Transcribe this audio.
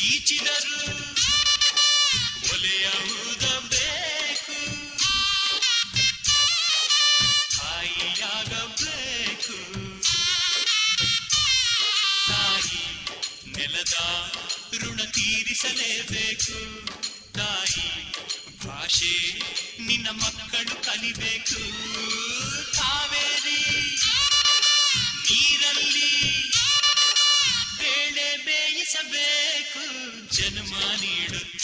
ಗೀಚಿದರು ಒಲೆಯ ಊದಬೇಕು, ತಾಯಿಯಾಗಬೇಕು. ತಾಯಿ ನೆಲದ ಋಣ ತೀರಿಸಲೇಬೇಕು. ತಾಯಿ ಭಾಷೆ ನಿನ್ನ ಮಕ್ಕಳು ಕಲಿಬೇಕು. ಕಾವೇರಿ ನೀರಲ್ಲಿ ಬೇಳೆ ಬೇಯಿಸಬೇಕು. ಜನ್ಮ ನೀಡುತ್ತ